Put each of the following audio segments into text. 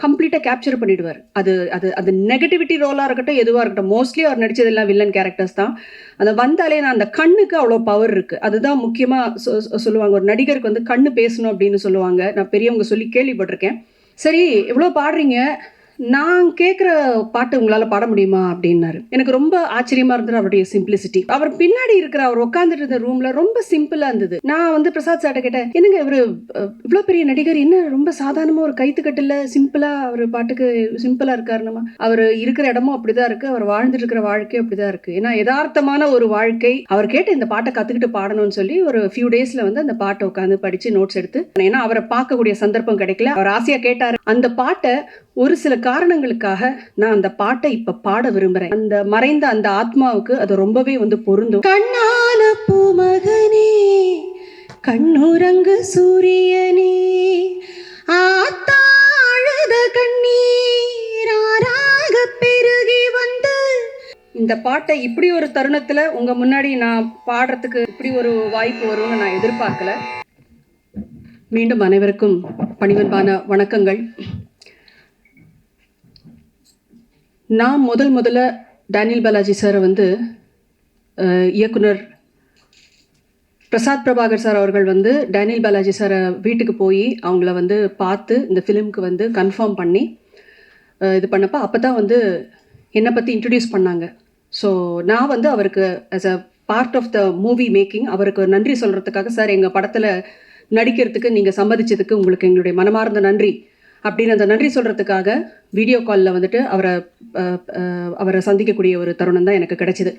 கம்ப்ளீட்டாக கேப்சர் பண்ணிடுவார். அது அது அது நெகட்டிவிட்டி ரோலாக இருக்கட்டும், எதுவாக இருக்கட்டும், மோஸ்ட்லி அவர் நடித்ததெல்லாம் வில்லன் கேரக்டர்ஸ் தான். அதை வந்தாலே நான் அந்த கண்ணுக்கு அவ்வளோ பவர் இருக்குது. அதுதான் முக்கியமாக சொல்லுவாங்க, ஒரு நடிகருக்கு வந்து கண்ணு பேசணும் அப்படின்னு சொல்லுவாங்க. நான் பெரியவங்க சொல்லி கேள்விப்பட்டிருக்கேன். சரி, எவ்வளோ பாடுறீங்க, நான் கேட்குற பாட்டு உங்களால் பாட முடியுமா அப்படின்னாரு. எனக்கு ரொம்ப ஆச்சரியமாக இருந்தது அவருடைய சிம்பிளிசிட்டி. அவர் பின்னாடி இருக்கிற அவர் உட்காந்துட்டு இருந்த ரூம்ல ரொம்ப சிம்பிளாக இருந்தது. நான் வந்து பிரசாத் சார்ட்ட கேட்டேன், என்னங்க இவர் இவ்வளோ பெரிய நடிகர், என்ன ரொம்ப சாதாரணமாக ஒரு கைத்துக்கட்டில் சிம்பிளாக அவர் பாட்டுக்கு சிம்பிளாக இருக்காருமா. அவர் இருக்கிற இடமும் அப்படிதான் இருக்கு, அவர் வாழ்ந்துட்டு இருக்கிற வாழ்க்கையும் அப்படிதான் இருக்கு. ஏன்னா யதார்த்தமான ஒரு வாழ்க்கை. அவர் கேட்டு இந்த பாட்டை கற்றுக்கிட்டு பாடணும்னு சொல்லி ஒரு ஃபியூ டேஸில் வந்து அந்த பாட்டை உட்காந்து படித்து நோட்ஸ் எடுத்து, ஏன்னா அவரை பார்க்கக்கூடிய சந்தர்ப்பம் கிடைக்கல, அவர் ஆசையாக கேட்டார். அந்த பாட்டை ஒரு சில காரணங்களுக்காக நான் அந்த பாட்டை இப்ப பாட விரும்புறேன். அந்த மறைந்த அந்த ஆத்மாவுக்கு அது ரொம்பவே வந்து பொருந்தும். கண்ணான பூமகனே, கண்ணுரங்கு சூரியனே, ஆத்தாழுத கண்ணீராக பெருகி வந்து. இந்த பாட்டை இப்படி ஒரு தருணத்துல உங்க முன்னாடி நான் பாடுறதுக்கு இப்படி ஒரு வாய்ப்பு வரும்னு நான் எதிர்பார்க்கல. மீண்டும் அனைவருக்கும் பணிவன்பான வணக்கங்கள். நான் முதல்ல டேனியல் பாலாஜி சாரை வந்து இயக்குனர் பிரசாத் பிரபாகர் சார் அவர்கள் வந்து டேனியல் பாலாஜி சாரை வீட்டுக்கு போய் அவங்கள வந்து பார்த்து இந்த ஃபிலிமுக்கு வந்து கன்ஃபார்ம் பண்ணி இது பண்ணப்போ அப்போ தான் வந்து என்னை பற்றி இன்ட்ரடியூஸ் பண்ணாங்க. ஸோ நான் வந்து அவருக்கு as a part of the movie making அவருக்கு நன்றி சொல்கிறதுக்காக, சார் எங்கள் படத்தில் நடிக்கிறதுக்கு நீங்கள் சம்மதிச்சதுக்கு உங்களுக்கு எங்களுடைய மனமார்ந்த நன்றி அப்படின்னு அந்த நன்றி சொல்கிறதுக்காக வீடியோ காலில் வந்துட்டு அவரை சந்திக்கக்கூடிய ஒரு தருணம் தான் எனக்கு கிடைச்சிது.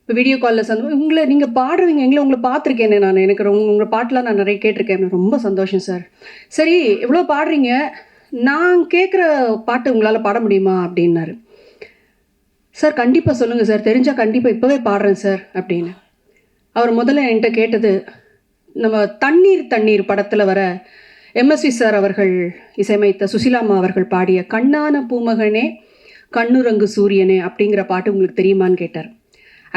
இப்போ வீடியோ காலில் உங்களை நீங்கள் பாடுறீங்க, உங்களை பார்த்துருக்கேனே நான், எனக்கு உங்கள் பாட்டெலாம் நான் நிறைய கேட்டிருக்கேன், ரொம்ப சந்தோஷம் சார். சரி, எவ்வளோ பாடுறீங்க, நான் கேட்குற பாட்டு உங்களால் பாட முடியுமா அப்படின்னாரு. சார் கண்டிப்பாக சொல்லுங்கள் சார், தெரிஞ்சால் கண்டிப்பாக இப்போவே பாடுறேன் சார் அப்படின்னு. அவர் முதல்ல என்கிட்ட கேட்டது, நம்ம தண்ணீர் படத்தில் வர எம்எஸ்வி சார் அவர்கள் இசையமைத்த சுசிலாமா அவர்கள் பாடிய கண்ணான பூமகனே கண்ணுரங்கு சூரியனே அப்படிங்கிற பாட்டு உங்களுக்கு தெரியுமான்னு கேட்டார்.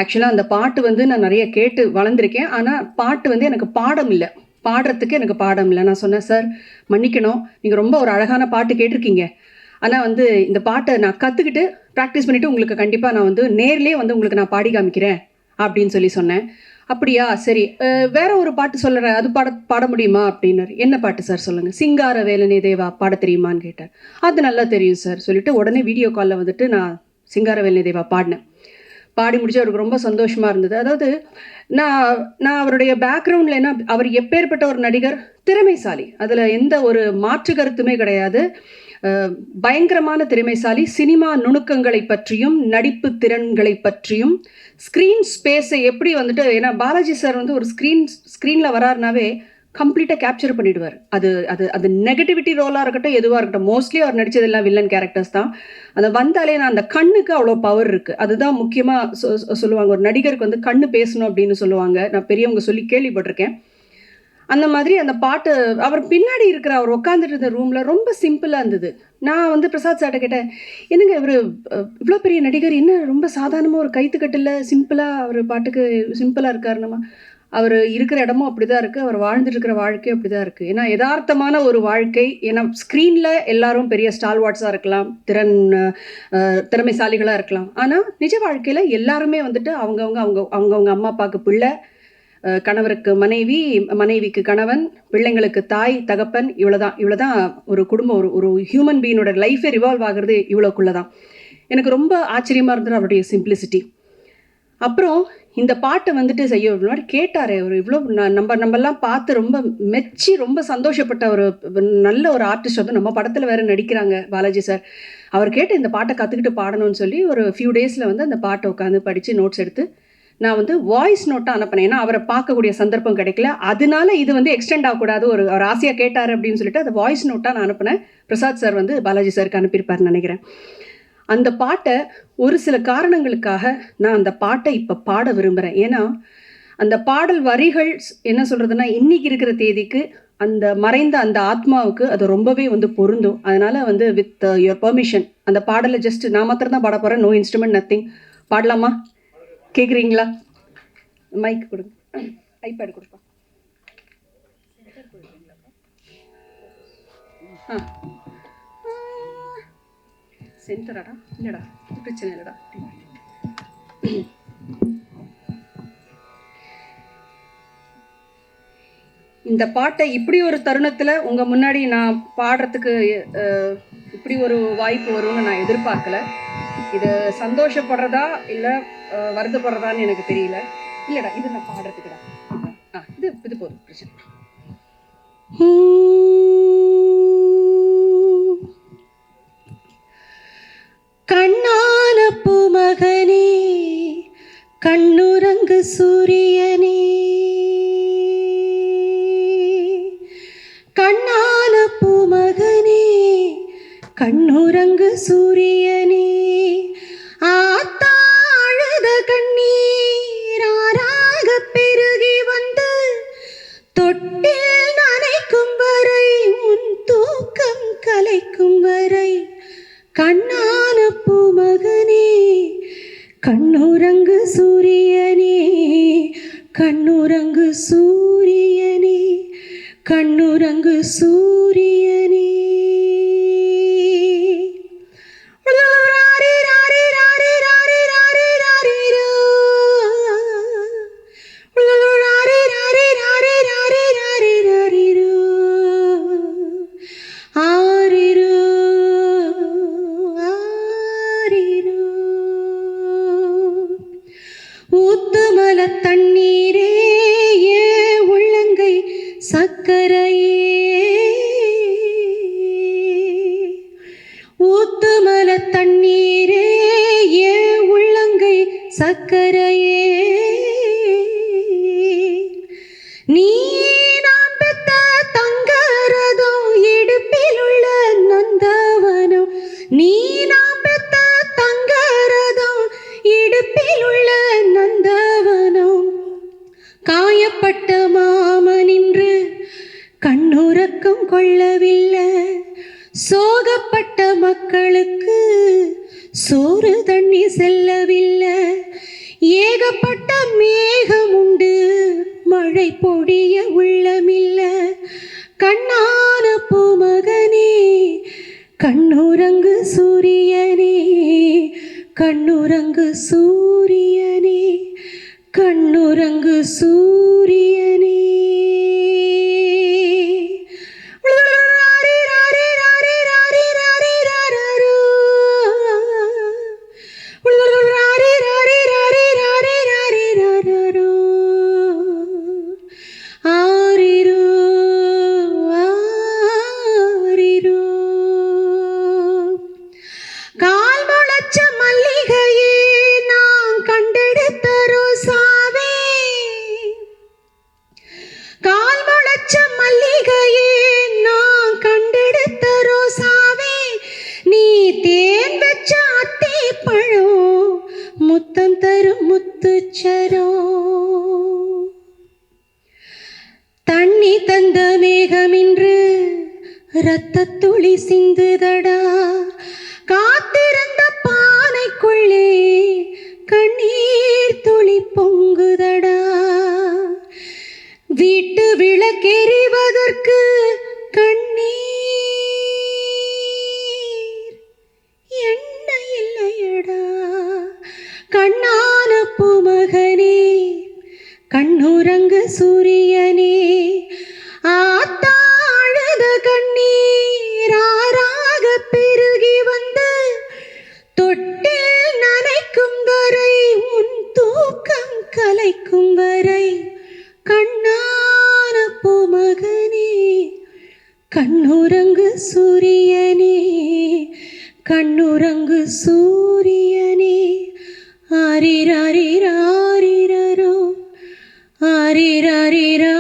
ஆக்சுவலாக அந்த பாட்டு வந்து நான் நிறைய கேட்டு வளர்ந்துருக்கேன், ஆனால் பாட்டு வந்து எனக்கு பாடம் இல்லை, பாடுறதுக்கு எனக்கு பாடம் இல்லை. நான் சொன்னேன், சார் மன்னிக்கணும், நீங்கள் ரொம்ப ஒரு அழகான பாட்டு கேட்டிருக்கீங்க, ஆனால் வந்து இந்த பாட்டை நான் கற்றுக்கிட்டு ப்ராக்டிஸ் பண்ணிவிட்டு உங்களுக்கு கண்டிப்பாக நான் வந்து நேர்லேயே வந்து உங்களுக்கு நான் பாடி காமிக்கிறேன் அப்படின்னு சொல்லி சொன்னேன். அப்படியா, சரி, வேற ஒரு பாட்டு சொல்கிறேன், அது பாட முடியுமா அப்படின்னாரு. என்ன பாட்டு சார் சொல்லுங்கள். சிங்கார வேலனே தேவா பாட தெரியுமான்னு கேட்டார். அது நல்லா தெரியும் சார் சொல்லிட்டு உடனே வீடியோ காலில் வந்துட்டு நான் சிங்கார வேலனே தேவா பாடினேன். பாடி முடிச்சு அவருக்கு ரொம்ப சந்தோஷமாக இருந்தது. அதாவது நான் அவருடைய பேக்ரவுண்டில் என்ன, அவர் எப்பேற்பட்ட ஒரு நடிகர், திறமைசாலி, அதில் எந்த ஒரு மாற்று கருத்துமே கிடையாது, பயங்கரமான திறமைசாலி. சினிமா நுணுக்கங்களை பற்றியும் நடிப்பு திறன்களை பற்றியும் ஸ்க்ரீன் ஸ்பேஸை எப்படி வந்துட்டு, ஏன்னா பாலாஜி சார் வந்து ஒரு ஸ்க்ரீனில் வராருனாவே கம்ப்ளீட்டாக கேப்சர் பண்ணிடுவார். அது அது அது நெகட்டிவிட்டி ரோலாக இருக்கட்டும், எதுவாக இருக்கட்டும், மோஸ்ட்லி அவர் நடித்ததெல்லாம் வில்லன் கேரக்டர்ஸ் தான். அதை வந்தாலே நான் அந்த கண்ணுக்கு அவ்வளோ பவர் இருக்குது. அதுதான் முக்கியமாக சொல்லுவாங்க, ஒரு நடிகருக்கு வந்து கண்ணு பேசணும் அப்படின்னு சொல்லுவாங்க. நான் பெரியவங்க சொல்லி கேள்விப்பட்டிருக்கேன். அந்த மாதிரி அந்த பாட்டு அவர் பின்னாடி இருக்கிற அவர் உட்காந்துட்டு இருந்த ரூமில் ரொம்ப சிம்பிளாக இருந்தது. நான் வந்து பிரசாத் சார்ட்ட கேட்டேன், என்னங்க இவர் இவ்வளோ பெரிய நடிகர், என்ன ரொம்ப சாதாரணமாக ஒரு கைத்துக்கட்டில் சிம்பிளாக அவர் பாட்டுக்கு சிம்பிளாக இருக்காருமா. அவர் இருக்கிற இடமும் அப்படி தான் இருக்குது, அவர் வாழ்ந்துட்டு இருக்கிற வாழ்க்கையும் அப்படி தான் இருக்குது. ஏன்னா யதார்த்தமான ஒரு வாழ்க்கை. ஏன்னா ஸ்க்ரீனில் எல்லாரும் பெரிய ஸ்டால்வாட்ஸாக இருக்கலாம், திறமைசாலிகளாக இருக்கலாம், ஆனால் நிஜ வாழ்க்கையில் எல்லாருமே வந்துட்டு அவங்கவுங்க அம்மா அப்பாவுக்கு பிள்ளை, கணவருக்கு மனைவி, மனைவிக்கு கணவன், பிள்ளைங்களுக்கு தாய் தகப்பன், இவ்வளோதான் ஒரு குடும்பம். ஒரு ஹியூமன் பீயினோட லைஃபே ரிவால்வ் ஆகிறது இவ்வளோக்குள்ளே தான். எனக்கு ரொம்ப ஆச்சரியமாக இருந்தது அவருடைய சிம்பிளிசிட்டி. அப்புறம் இந்த பாட்டை வந்துட்டு செய்ய முன்னாடி கேட்டார், ஒரு இவ்வளோ நம்மெல்லாம் பார்த்து ரொம்ப மெச்சி ரொம்ப சந்தோஷப்பட்ட ஒரு நல்ல ஒரு ஆர்டிஸ்ட் வந்து நம்ம படத்தில் வேறு நடிக்கிறாங்க பாலாஜி சார். அவர் கேட்டு இந்த பாட்டை கற்றுக்கிட்டு பாடணும்னு சொல்லி ஒரு ஃபியூ டேஸில் வந்து அந்த பாட்டை உட்காந்து படித்து நோட்ஸ் எடுத்து நான் வந்து வாய்ஸ் நோட்டாக அனுப்பினேன். ஏன்னா அவரை பார்க்கக்கூடிய சந்தர்ப்பம் கிடைக்கல, அதனால இது வந்து எக்ஸ்டெண்ட் ஆகக்கூடாது, ஒரு ஆசையாக கேட்டார் அப்படின்னு சொல்லிட்டு அதை வாய்ஸ் நோட்டாக நான் அனுப்பினேன். பிரசாத் சார் வந்து பாலாஜி சாருக்கு அனுப்பியிருப்பார்னு நினைக்கிறேன். அந்த பாட்டை ஒரு சில காரணங்களுக்காக நான் அந்த பாட்டை இப்போ பாட விரும்புகிறேன். ஏன்னா அந்த பாடல் வரிகள் என்ன சொல்கிறதுனா, இன்றைக்கி இருக்கிற தேதிக்கு அந்த மறைந்த அந்த ஆத்மாவுக்கு அது ரொம்பவே வந்து பொருந்தும். அதனால் வந்து வித் யுவர் பெர்மிஷன் அந்த பாடலை ஜஸ்ட் நான் மாத்திரம் தான் பாட போகிறேன், நோ இன்ஸ்ட்ருமெண்ட், நத்திங். பாடலாமா? கேட்குறீங்களா? மைக் கொடுங்க, ஐபேட் கொடுப்பா. சென்டராடா இல்லைடா, பிரச்சனை இல்லைடா. இந்த பாட்டை இப்படி ஒரு தருணத்தில் உங்கள் முன்னாடி நான் பாடுறதுக்கு இப்படி ஒரு வாய்ப்பு வரும்னு நான் எதிர்பார்க்கல. இது சந்தோஷப்படுறதா இல்லை வருத்தப்படுறதான்னு எனக்கு தெரியல. இல்லைடா, இது நான் பாடுறதுக்குடா. இது போதும், பிரச்சனை. கண்ணான பூமகனே, கண்ணுறங்கு சூரியனே, கண்ணான பூமகனே, கண்ணுறங்கு சூரியனே, ஆத்தாழுத கண்ணீராக பெருகி வந்து தொட்டில் நனைக்கும் வரை, உன் தூக்கம் கலைக்கும் வரை, கண்ணான பூமகனே, கண்ணுறங்கு சூரியனே, கண்ணுறங்கு சூரியனே, கண்ணுறங்கு சூரியனே. ஊத்துமல தண்ணீரே, ஏ உள்ளங்கை சக்கரையே, ஊத்துமல தண்ணீரே, ஏ உள்ளங்கை சக்கரையே, நீ நான் பெத்த தங்கரதம், இடுப்பில் உள்ள நந்தவனம், நீ நான் பெத்த தங்கரதம், இடுப்பில் உள்ள நந்தவனம், காயப்பட்ட மாமனின்று கண்ணுறக்கம் கொள்ளவில்லை, சோகப்பட்ட மக்களுக்கு சோறு தண்ணி செல்லவில்லை, ஏகப்பட்ட மேகம் உண்டு மழை பொழிய உள்ளமில்லை, கண்ணான பூமகனே, கண்ணுறங்கு சூரியனே, கண்ணுறங்கு சூரியனே, கண்ணுறங்கு சூரியனே. கால் முளைச்ச மல்லிகையே, நான் கண்டெடுத்த ரோசாவே, கால் முளைச்ச மல்லிகையே, நான் கண்டெடுத்த ரோசாவே, நீ தேன் வச்ச அத்தி பழம், முத்தம் தரும் முத்துச்சரம், தண்ணி தந்த மேகமின்று இரத்தத் துளி சிந்துதடா, காத்திருந்த பானைக்குள்ளே கண்ணீர் துளி பொங்குதடா, வீட்டு விளக்கெறிவதற்கு கண்ணீர் எண்ணெய் இல்லையடா, கண்ணான பூமகனே, கண்ணுறங்கு சூரியனே, ஆத்தாழுத கண்ணீராக பெருகி வந்து தொட்டில் நனைக்கும் வரை, உன் தூக்கம் கலைக்கும் வரை, கண்ணான பூமகனே, கண்ணுறங்கு சூரியனே, கண்ணுறங்கு சூரியனே. ஆரிராரிராரிரரோ, ஆரிராரிரா.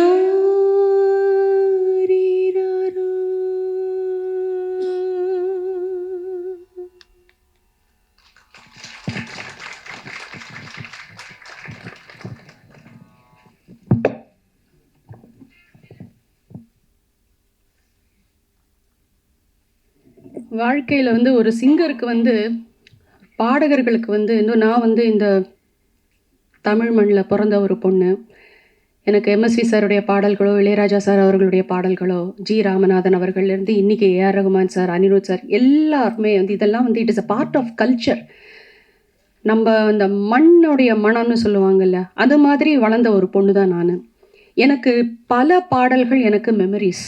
வாழ்க்கையில் வந்து ஒரு சிங்கருக்கு வந்து, பாடகர்களுக்கு வந்து, இன்னும் நான் வந்து இந்த தமிழ் மண்ணில் பிறந்த ஒரு பொண்ணு, எனக்கு எம்எஸ்வி சாருடைய பாடல்களோ, இளையராஜா சார் அவர்களுடைய பாடல்களோ, ஜி ராமநாதன் அவர்கள்லேருந்து இன்றைக்கி A R Rahman sir, Anirudh sir எல்லாருமே வந்து இதெல்லாம் வந்து it is a part of culture. நம்ம அந்த மண்ணுடைய மனம்னு சொல்லுவாங்கல்ல, அது மாதிரி வளர்ந்த ஒரு பொண்ணு தான் நான். எனக்கு பல பாடல்கள் எனக்கு மெமரிஸ்.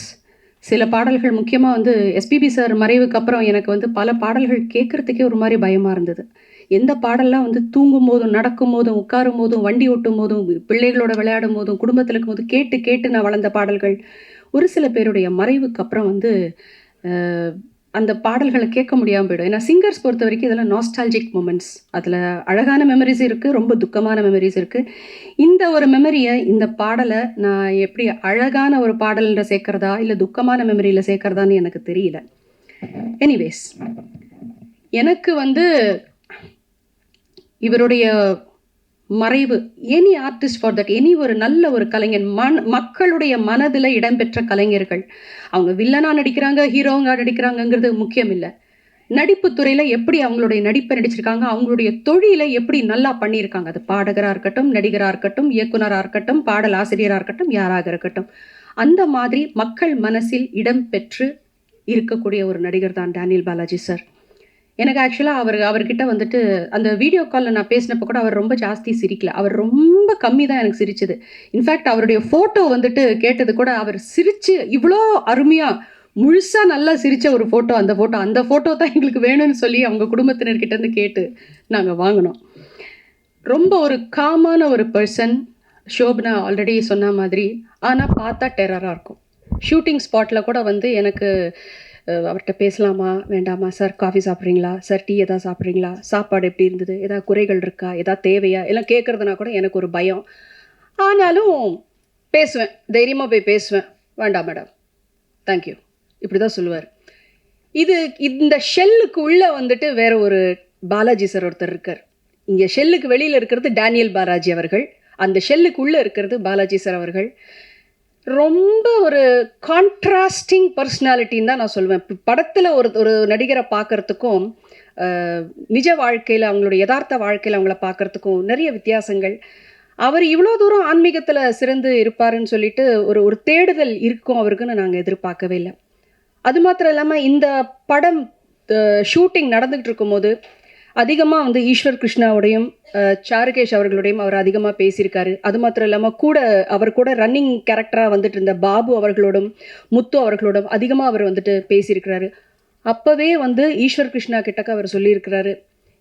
சில பாடல்கள் முக்கியமாக வந்து எஸ்பிபி சார் மறைவுக்கு அப்புறம் எனக்கு வந்து பல பாடல்கள் கேட்குறதுக்கே ஒரு மாதிரி பயமாக இருந்தது. எந்த பாடல்லாம் வந்து தூங்கும் போதும், நடக்கும் போதும், உட்காரும் போதும், வண்டி ஓட்டும் போதும், பிள்ளைகளோட விளையாடும் போதும், குடும்பத்தில் இருக்கும் போது கேட்டு கேட்டு நான் வளர்ந்த பாடல்கள். ஒரு சில பேருடைய மறைவுக்கு அப்புறம் வந்து அந்த பாடல்களை கேட்க முடியாமல் போயிடும். ஏன்னா சிங்கர்ஸ் பொறுத்த வரைக்கும் இதெல்லாம் நாஸ்டாலஜிக் மூமெண்ட்ஸ். அதில் அழகான மெமரிஸ் இருக்குது, ரொம்ப துக்கமான மெமரிஸ் இருக்குது. இந்த ஒரு மெமரியை, இந்த பாடலை நான் எப்படி அழகான ஒரு பாடலில் சேர்க்குறதா இல்லை துக்கமான மெமரியில் சேர்க்குறதான்னு எனக்கு தெரியல. எனிவேஸ், எனக்கு வந்து இவருடைய மறைவு, any artist for that, any ஒரு நல்ல ஒரு கலைஞன், மக்களுடைய மனதில் இடம்பெற்ற கலைஞர்கள், அவங்க வில்லனாக நடிக்கிறாங்க, ஹீரோங்க நடிக்கிறாங்கங்கிறது முக்கியம் இல்லை. நடிப்பு துறையில் எப்படி அவங்களுடைய நடிப்பை நடிச்சிருக்காங்க, அவங்களுடைய தொழிலை எப்படி நல்லா பண்ணியிருக்காங்க. அது பாடகராக இருக்கட்டும், நடிகராக இருக்கட்டும், இயக்குனராக இருக்கட்டும், பாடல் ஆசிரியராக இருக்கட்டும், யாராக இருக்கட்டும், அந்த மாதிரி மக்கள் மனசில் இடம்பெற்று இருக்கக்கூடிய ஒரு நடிகர் தான் டேனியல் பாலாஜி சார். எனக்கு ஆக்சுவலாக அவர்கிட்ட வந்துட்டு அந்த வீடியோ காலில் நான் பேசினப்போ கூட அவர் ரொம்ப ஜாஸ்தி சிரிக்கல. அவர் ரொம்ப கம்மி தான் எனக்கு சிரிச்சது. இன்ஃபேக்ட் அவருடைய ஃபோட்டோ வந்துட்டு கேட்டது கூட அவர் சிரித்து இவ்வளோ அருமையாக முழுசாக நல்லா சிரித்த ஒரு ஃபோட்டோ, அந்த ஃபோட்டோ தான் எங்களுக்கு வேணும்னு சொல்லி அவங்க குடும்பத்தினர்கிட்டேருந்து கேட்டு நாங்கள் வாங்கினோம். ரொம்ப ஒரு காமான ஒரு பர்சன். ஷோபனா ஆல்ரெடி சொன்ன மாதிரி, ஆனால் பார்த்தா டெரராக இருக்கும். ஷூட்டிங் ஸ்பாட்டில் கூட வந்து எனக்கு அவர்கிட்ட பேசலாமா வேண்டாமா, சார் காஃபி சாப்பிட்றீங்களா, சார் டீ எதாவது சாப்பிட்றீங்களா, சாப்பாடு எப்படி இருந்தது, எதாவது குறைகள் இருக்கா, எதாவது தேவையா, எல்லாம் கேட்குறதுனா கூட எனக்கு ஒரு பயம். ஆனாலும் பேசுவேன், தைரியமாக போய் பேசுவேன். வேண்டாம் மேடம், தேங்க்யூ, இப்படி தான் சொல்லுவார். இந்த ஷெல்லுக்கு உள்ளே வந்துட்டு வேற ஒரு பாலாஜி சார் ஒருத்தர் இருக்கார். இங்கே ஷெல்லுக்கு வெளியில் இருக்கிறது டேனியல் பாலாஜி அவர்கள், அந்த ஷெல்லுக்கு உள்ளே இருக்கிறது பாலாஜி சார் அவர்கள். ரொம்ப ஒரு கான்ட்ராஸ்டிங் பர்சனாலிட்டின்னு தான் நான் சொல்லுவேன். படத்தில் ஒரு நடிகரை பார்க்குறதுக்கும் நிஜ வாழ்க்கையில், அவங்களுடைய யதார்த்த வாழ்க்கையில் அவங்கள பார்க்குறதுக்கும் நிறைய வித்தியாசங்கள். அவர் இவ்வளோ தூரம் ஆன்மீகத்தில் சிறந்து இருப்பாருன்னு சொல்லிட்டு ஒரு தேடுதல் இருக்கும் அவருக்குன்னு நாங்கள் எதிர்பார்க்கவே இல்லை. அது மாத்திரம் இல்லாமல் இந்த படம் ஷூட்டிங் நடந்துகிட்டு இருக்கும்போது அதிகமாக வந்து ஈஸ்வர் கிருஷ்ணாவோடையும் சாருகேஷ் அவர்களுடையும் அவர் அதிகமாக பேசியிருக்காரு. அது மாத்திரம் இல்லாமல் அவர் கூட ரன்னிங் கேரக்டராக வந்துட்டு இருந்த பாபு அவர்களோடும் முத்து அவர்களோடும் அதிகமாக அவர் வந்துட்டு பேசியிருக்கிறாரு. அப்போவே வந்து ஈஸ்வர் கிருஷ்ணா கிட்டக்க அவர் சொல்லியிருக்கிறாரு,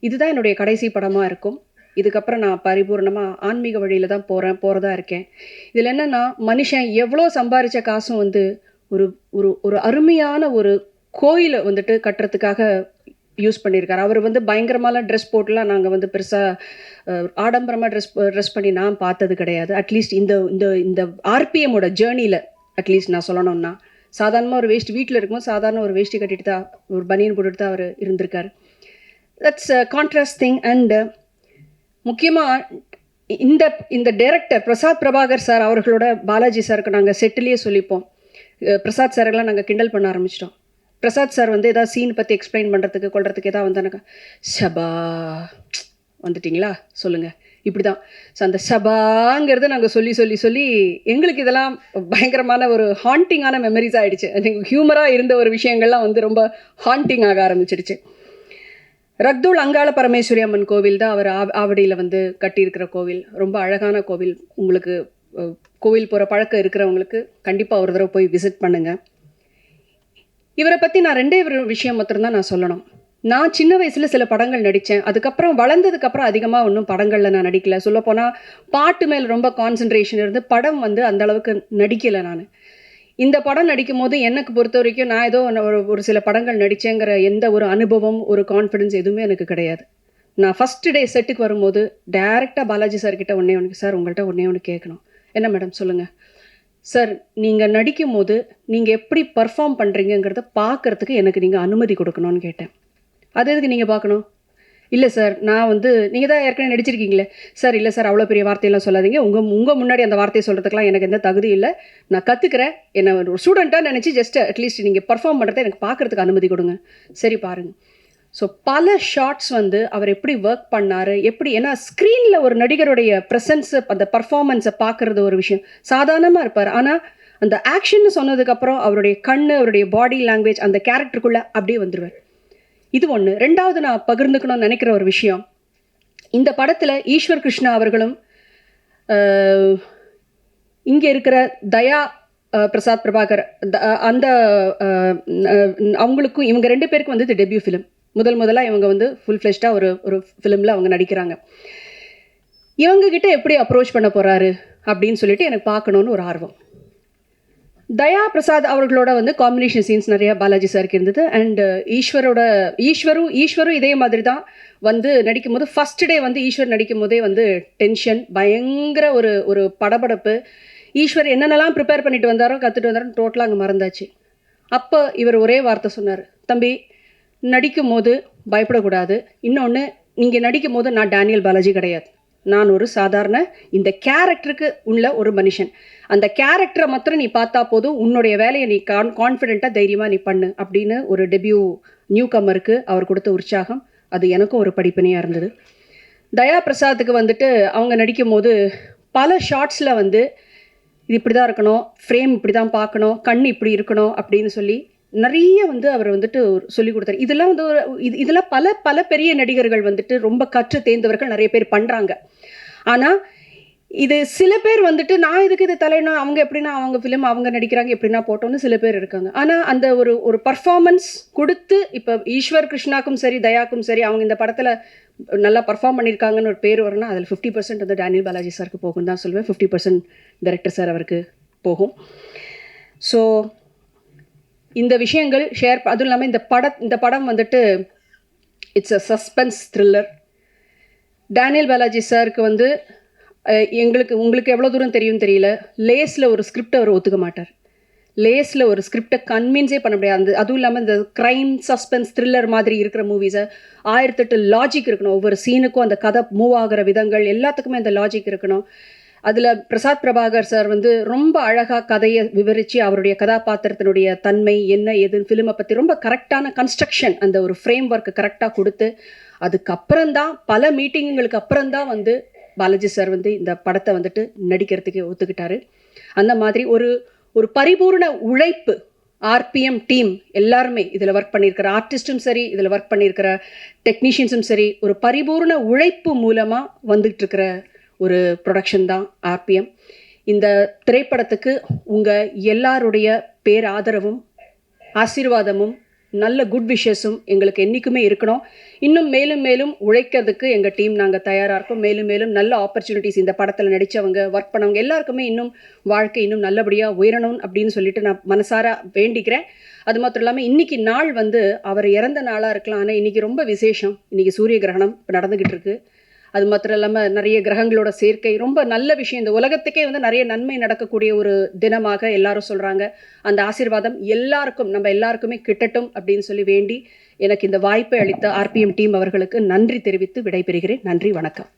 இதுதான் என்னுடைய கடைசி படமாக இருக்கும், இதுக்கப்புறம் நான் பரிபூர்ணமாக ஆன்மீக வழியில் தான் போகிறதா இருக்கேன். இதில் என்னென்னா, மனுஷன் எவ்வளோ சம்பாதிச்ச காசும் வந்து ஒரு ஒரு அருமையான ஒரு கோயிலை வந்துட்டு கட்டுறதுக்காக யூஸ் பண்ணியிருக்காரு. அவர் வந்து பயங்கரமான ட்ரெஸ் போட்டுலாம் நாங்கள் வந்து பெருசாக ஆடம்பரமாக ட்ரெஸ் பண்ணி நான் பார்த்தது கிடையாது. அட்லீஸ்ட் இந்த ஆர்பிஎம்மோட ஜேர்னியில் அட்லீஸ்ட் நான் சொல்லணும்னா, சாதாரணமாக ஒரு வேஷ்டி வீட்டில் இருக்கும்போது சாதாரண ஒரு வேஷ்டி கட்டிட்டு தான், ஒரு பனியன் போட்டுட்டு தான் அவர் இருந்திருக்கார். That's contrast thing. அண்டு முக்கியமாக இந்த டைரக்டர் பிரசாத் பிரபாகர் சார் அவர்களோட பாலாஜி சாருக்கு நாங்கள் செட்டிலேயே சொல்லிப்போம். பிரசாத் சாரெல்லாம் நாங்கள் கிண்டல் பண்ண ஆரம்பிச்சிட்டோம். பிரசாத் சார் வந்து எதாவது சீன் பற்றி எக்ஸ்பிளைன் பண்ணுறதுக்கு கொள்றதுக்கு எதாவது வந்தானாக்கா, ஷபா வந்துட்டிங்களா சொல்லுங்கள், இப்படி தான். ஸோ அந்த ஷபாங்கிறத நாங்கள் சொல்லி எங்களுக்கு இதெல்லாம் பயங்கரமான ஒரு ஹாண்டிங்கான மெமரிஸ் ஆகிடுச்சு. ஹியூமராக இருந்த ஒரு விஷயங்கள்லாம் வந்து ரொம்ப ஹாண்டிங் ஆக ஆரம்பிச்சிடுச்சு. ரக்தூல் அங்காள பரமேஸ்வரி அம்மன் கோவில் தான் அவர் ஆவடியில் வந்து கட்டியிருக்கிற கோவில். ரொம்ப அழகான கோவில். உங்களுக்கு கோவில் போகிற பழக்கம் இருக்கிறவங்களுக்கு கண்டிப்பாக ஒரு தடவை போய் விசிட் பண்ணுங்கள். இவரை பற்றி நான் ரெண்டே விஷயம் மாத்திரம்தான் நான் சொல்லணும். நான் சின்ன வயசில் சில படங்கள் நடித்தேன். அதுக்கப்புறம் வளர்ந்ததுக்கப்புறம் அதிகமாக ஒன்றும் படங்களில் நான் நடிக்கலை. சொல்லப்போனால் பாட்டு மேல் ரொம்ப கான்சன்ட்ரேஷன் இருந்து படம் வந்து அந்தளவுக்கு நடிக்கலை நான். இந்த படம் நடிக்கும் போது எனக்கு பொறுத்த வரைக்கும் நான் ஏதோ ஒரு சில படங்கள் நடித்தேங்கிற எந்த ஒரு அனுபவம், ஒரு கான்ஃபிடென்ஸ் எதுவுமே எனக்கு கிடையாது. நான் ஃபஸ்ட்டு டே செட்டுக்கு வரும்போது டைரெக்டாக பாலாஜி சார்கிட்ட சார் உங்கள்கிட்ட ஒன்று கேட்கணும். என்ன மேடம் சொல்லுங்கள். சார், நீங்கள் நடிக்கும் போது நீங்கள் எப்படி பர்ஃபார்ம் பண்ணுறீங்கிறத பார்க்குறதுக்கு எனக்கு நீங்கள் அனுமதி கொடுக்கணும்னு கேட்டேன். அது எதுக்கு நீங்கள் பார்க்கணும்? இல்லை சார், நான் வந்து நீங்கள் தான் ஏற்கனவே நடிச்சிருக்கீங்களே. சார் இல்லை சார், அவ்வளோ பெரிய வார்த்தையெல்லாம் சொல்லாதீங்க, உங்கள் முன்னாடி அந்த வார்த்தையை சொல்கிறதுக்கெலாம் எனக்கு எந்த தகுதி இல்லை, நான் கற்றுக்கிறேன், என்னை ஒரு ஸ்டூடெண்ட்டாக நினச்சி ஜஸ்ட் அட்லீஸ்ட் நீங்கள் பர்ஃபார்ம் பண்ணுறதை எனக்கு பார்க்குறதுக்கு அனுமதி கொடுங்க. சரி பாருங்கள். ஸோ பல ஷார்ட்ஸ் வந்து அவர் எப்படி ஒர்க் பண்ணார், எப்படி, ஏன்னா ஸ்க்ரீனில் ஒரு நடிகருடைய ப்ரெசன்ஸை, அந்த பர்ஃபார்மன்ஸை பார்க்குறது ஒரு விஷயம், சாதாரணமாக இருப்பார். ஆனால் அந்த ஆக்ஷன்னு சொன்னதுக்கப்புறம் அவருடைய கண், அவருடைய பாடி லாங்குவேஜ் அந்த கேரக்டருக்குள்ளே அப்படியே வந்துடுவார். இது ஒன்று. ரெண்டாவது நான் பகிர்ந்துக்கணும்னு நினைக்கிற ஒரு விஷயம், இந்த படத்தில் ஈஸ்வர் கிருஷ்ணா அவர்களும் இங்கே இருக்கிற தயா பிரசாத் பிரபாகர் அந்த அவங்களுக்கும், இவங்க 2 பேருக்கும் வந்து இது டெபியூ ஃபிலிம். முதலாக இவங்க வந்து ஃபுல் ஃப்ளெஷ்டாக ஒரு ஃபிலிமில் அவங்க நடிக்கிறாங்க. இவங்ககிட்ட எப்படி அப்ரோச் பண்ண போகிறாரு அப்படின்னு சொல்லிட்டு எனக்கு பார்க்கணுன்னு ஒரு ஆர்வம். தயா பிரசாத் அவர்களோட வந்து காம்பினேஷன் சீன்ஸ் நிறையா பாலாஜி சாருக்கு இருந்தது. அண்ட் ஈஸ்வரும் இதே மாதிரி தான் வந்து நடிக்கும் போது, ஃபஸ்ட் டே வந்து ஈஸ்வர் நடிக்கும் போதே வந்து டென்ஷன், பயங்கர ஒரு படபடப்பு. ஈஸ்வர் என்னென்னலாம் ப்ரிப்பேர் பண்ணிட்டு வந்தாரோ, கற்றுட்டு வந்தாரோ, டோட்டலாக அங்கே மறந்தாச்சு. அப்போ இவர் ஒரே வார்த்தை சொன்னார், தம்பி நடிக்கும் போது பயப்படக்கூடாது. இன்னொன்று, நீங்கள் நடிக்கும் போது நான் டேனியல் பாலாஜி கிடையாது, நான் ஒரு சாதாரண இந்த கேரக்டருக்கு உள்ள ஒரு மனுஷன். அந்த கேரக்டரை மாத்திரம் நீ பார்த்தா போதும், உன்னுடைய வேலையை நீ கான்ஃபிடென்ட்டாக தைரியமாக நீ பண்ணு அப்படின்னு ஒரு டெபியூ நியூ கம்மருக்கு அவர் கொடுத்த உற்சாகம், அது எனக்கும் ஒரு படிப்பினையாக இருந்தது. தயா பிரசாத்துக்கு வந்துட்டு அவங்க நடிக்கும் போது பல ஷார்ட்ஸில் வந்து இது இப்படி தான் இருக்கணும், ஃப்ரேம் இப்படி தான் பார்க்கணும், கண் இப்படி இருக்கணும் அப்படின்னு சொல்லி நிறைய வந்து அவர் வந்துட்டு சொல்லி கொடுத்தாரு. இதெல்லாம் வந்து இதெல்லாம் பல பெரிய நடிகர்கள் வந்துட்டு ரொம்ப கற்று தேர்ந்தவர்கள் நிறைய பேர் பண்ணுறாங்க. ஆனால் இது சில பேர் வந்துட்டு நான் இதுக்கு இது தலையணும், அவங்க எப்படின்னா அவங்க ஃபிலிம் அவங்க நடிக்கிறாங்க எப்படின்னா போட்டோன்னு சில பேர் இருக்காங்க. ஆனால் அந்த ஒரு பர்ஃபார்மன்ஸ் கொடுத்து, இப்போ ஈஸ்வர் கிருஷ்ணாக்கும் சரி தயாக்கும் சரி, அவங்க இந்த படத்தில் நல்லா பர்ஃபார்ம் பண்ணியிருக்காங்கன்னு ஒரு பேர் வரும்னா அதில் 50% வந்து டேனியல் பாலாஜி சாருக்கு போகும் தான் சொல்லுவேன். 50% டைரக்டர் சார் அவருக்கு போகும். ஸோ இந்த விஷயங்கள் அதுவும் இல்லாமல் இந்த படம் வந்துட்டு it's a suspense thriller. Daniel Balaji சாருக்கு வந்து உங்களுக்கு எவ்வளோ தூரம் தெரியும் தெரியல, லேஸில் ஒரு ஸ்கிரிப்டை அவர் ஒத்துக்க மாட்டார். லேஸில் ஒரு ஸ்கிரிப்டை கன்வின்ஸே பண்ண முடியாது. அதுவும் இல்லாமல் இந்த க்ரைம் சஸ்பென்ஸ் த்ரில்லர் மாதிரி இருக்கிற மூவிஸை 1008 லாஜிக் இருக்கணும். ஒவ்வொரு சீனுக்கும் அந்த கதை மூவ் ஆகிற விதங்கள் எல்லாத்துக்குமே அந்த லாஜிக் இருக்கணும். அதில் பிரசாத் பிரபாகர் சார் வந்து ரொம்ப அழகாக கதையை விவரித்து அவருடைய கதாபாத்திரத்தினுடைய தன்மை என்ன ஏதுன்னு ஃபிலிமை பற்றி ரொம்ப கரெக்டான கன்ஸ்ட்ரக்ஷன், அந்த ஒரு ஃப்ரேம் ஒர்க்கு கரெக்டாக கொடுத்து, அதுக்கப்புறம்தான் பல மீட்டிங்குகளுக்கு அப்புறம்தான் வந்து பாலாஜி சார் வந்து இந்த படத்தை வந்துட்டு நடிக்கிறதுக்கு ஒத்துக்கிட்டாரு. அந்த மாதிரி ஒரு பரிபூர்ண உழைப்பு ஆர்பிஎம் டீம் எல்லாருமே இதில் ஒர்க் பண்ணியிருக்கிற ஆர்டிஸ்ட்டும் சரி, இதில் ஒர்க் பண்ணியிருக்கிற டெக்னீஷியன்ஸும் சரி, ஒரு பரிபூர்ண உழைப்பு மூலமாக வந்துட்டு இருக்கிற ஒரு ப்ரொடக்ஷன் தான் ஆர்பிஎம். இந்த திரைப்படத்துக்கு உங்கள் எல்லாருடைய பேராதரவும் ஆசீர்வாதமும் நல்ல குட் விஷஸும் எங்களுக்கு என்றைக்குமே இருக்கணும். இன்னும் மேலும் மேலும் உழைக்கிறதுக்கு எங்கள் டீம் நாங்கள் தயாராக இருக்கோம். மேலும் மேலும் நல்ல ஆப்பர்ச்சுனிட்டிஸ், இந்த படத்தில் நடித்தவங்க ஒர்க் பண்ணவங்க எல்லாருக்குமே இன்னும் வாழ்க்கை இன்னும் நல்லபடியாக உயரணும் அப்படின்னு சொல்லிட்டு நான் மனசார வேண்டிக்கிறேன். அது மாத்திரம் இல்லாமல் இன்றைக்கி நாள் வந்து அவர் இறந்த நாளாக இருக்கலாம், ஆனால் இன்றைக்கி ரொம்ப விசேஷம். இன்றைக்கி சூரிய கிரகணம் இப்போ நடந்துக்கிட்டு இருக்குது. அது மாத்திரம் இல்லாமல் நிறைய கிரகங்களோட சேர்க்கை, ரொம்ப நல்ல விஷயம். இந்த உலகத்துக்கே வந்து நிறைய நன்மை நடக்கக்கூடிய ஒரு தினமாக எல்லாரும் சொல்கிறாங்க. அந்த ஆசீர்வாதம் எல்லாருக்கும், நம்ம எல்லாருக்குமே கிட்டட்டும் அப்படின்னு சொல்லி வேண்டி எனக்கு இந்த வாய்ப்பை அளித்த ஆர்பிஎம் டீம் அவர்களுக்கு நன்றி தெரிவித்து விடைபெறுகிறேன். நன்றி, வணக்கம்.